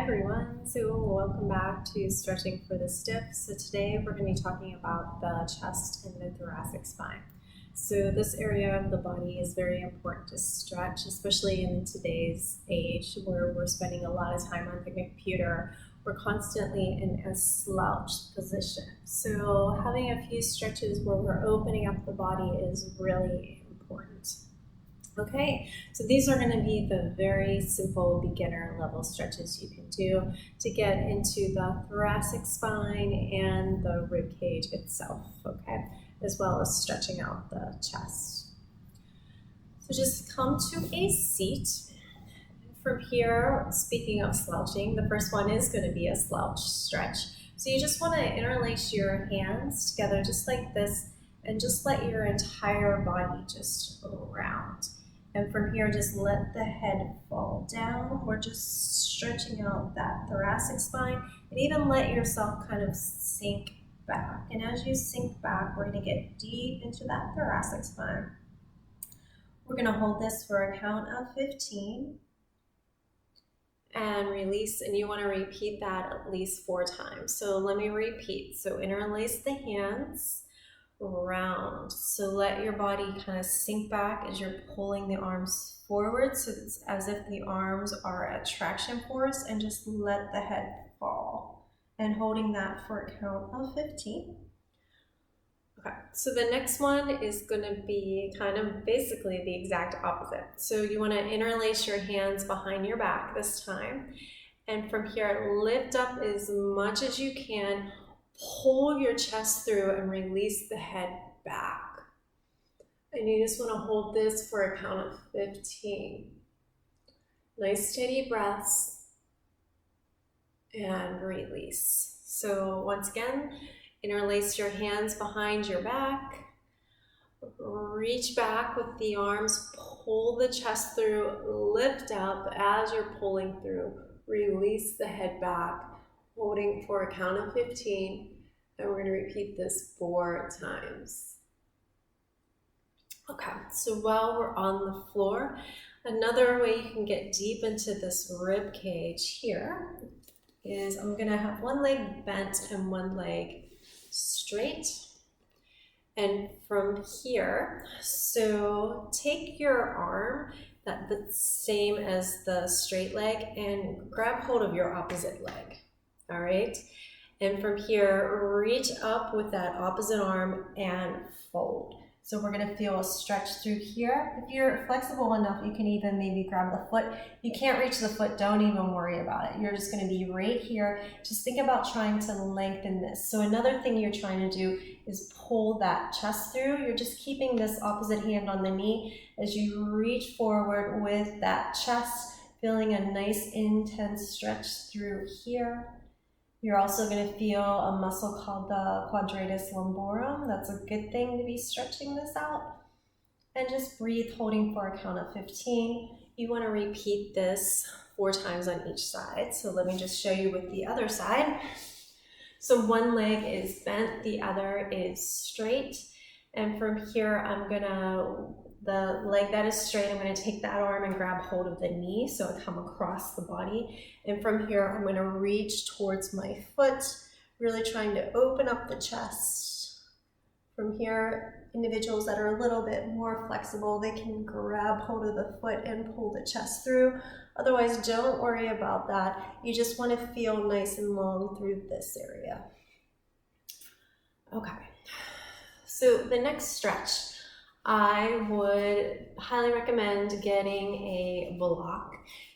everyone, so welcome back to Stretching for the Stiff. So today we're going to be talking about the chest and the thoracic spine. So this area of the body is very important to stretch, especially in today's age where we're spending a lot of time on the computer. We're constantly in a slouch position. So having a few stretches where we're opening up the body is really important. Okay, so these are going to be the very simple beginner level stretches you can do to get into the thoracic spine and the rib cage itself, okay, as well as stretching out the chest. So just come to a seat. From here, speaking of slouching, the first one is going to be a slouch stretch. So you just want to interlace your hands together just like this and just let your entire body just round. And from here, just let the head fall down. We're just stretching out that thoracic spine, and even let yourself kind of sink back. And as you sink back, we're going to get deep into that thoracic spine. We're going to hold this for a count of 15 and release, and you want to repeat that at least 4 times. So let me repeat. So interlace the hands, round. So let your body kind of sink back as you're pulling the arms forward. So it's as if the arms are at traction force, and just let the head fall. And holding that for a count of 15. Okay, so the next one is going to be kind of basically the exact opposite. So you want to interlace your hands behind your back this time. And from here, lift up as much as you can. Pull your chest through and release the head back. And you just want to hold this for a count of 15. Nice steady breaths. And release. So once again, interlace your hands behind your back. Reach back with the arms. Pull the chest through. Lift up as you're pulling through. Release the head back. Holding for a count of 15, and we're going to repeat this 4 times. Okay, so while we're on the floor, another way you can get deep into this rib cage here is I'm going to have one leg bent and one leg straight. And from here, so take your arm that's the same as the straight leg and grab hold of your opposite leg. All right, and from here, reach up with that opposite arm and fold. So we're going to feel a stretch through here. If you're flexible enough, you can even maybe grab the foot. You can't reach the foot, don't even worry about it. You're just going to be right here. Just think about trying to lengthen this. So another thing you're trying to do is pull that chest through. You're just keeping this opposite hand on the knee as you reach forward with that chest, feeling a nice intense stretch through here. You're also going to feel a muscle called the quadratus lumborum. That's a good thing to be stretching this out. And just breathe, holding for a count of 15. You want to repeat this 4 times on each side. So let me just show you with the other side. So one leg is bent, the other is straight. And from here, the leg that is straight, I'm going to take that arm and grab hold of the knee so I come across the body. And from here, I'm going to reach towards my foot, really trying to open up the chest. From here, individuals that are a little bit more flexible, they can grab hold of the foot and pull the chest through. Otherwise, don't worry about that. You just want to feel nice and long through this area. Okay, so the next stretch, I would highly recommend getting a block.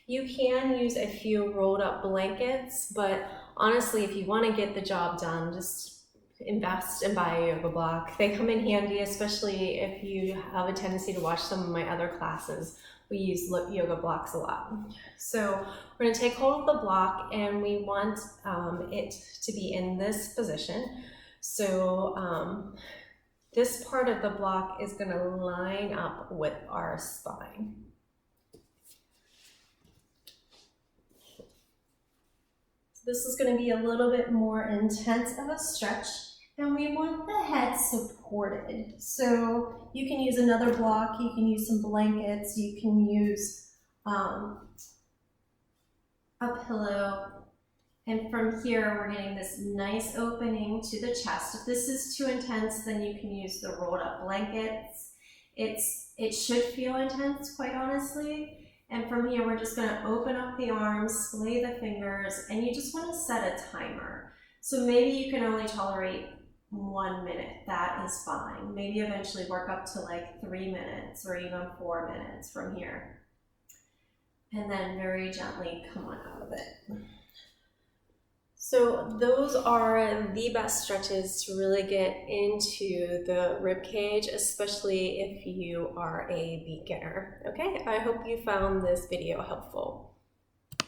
You can use a few rolled up blankets, but honestly, if you want to get the job done, just invest and buy a yoga block. They come in handy, especially if you have a tendency to watch some of my other classes. We use yoga blocks a lot. So we're going to take hold of the block, and we want it to be in this position. So this part of the block is going to line up with our spine. So this is going to be a little bit more intense of a stretch, and we want the head supported. So you can use another block, you can use some blankets, you can use a pillow, And from here, we're getting this nice opening to the chest. If this is too intense, then you can use the rolled up blankets. It should feel intense, quite honestly. And from here, we're just gonna open up the arms, splay the fingers, and you just wanna set a timer. So maybe you can only tolerate 1 minute, that is fine. Maybe eventually work up to like 3 minutes or even 4 minutes from here. And then very gently come on out of it. So those are the best stretches to really get into the rib cage, especially if you are a beginner. Okay, I hope you found this video helpful.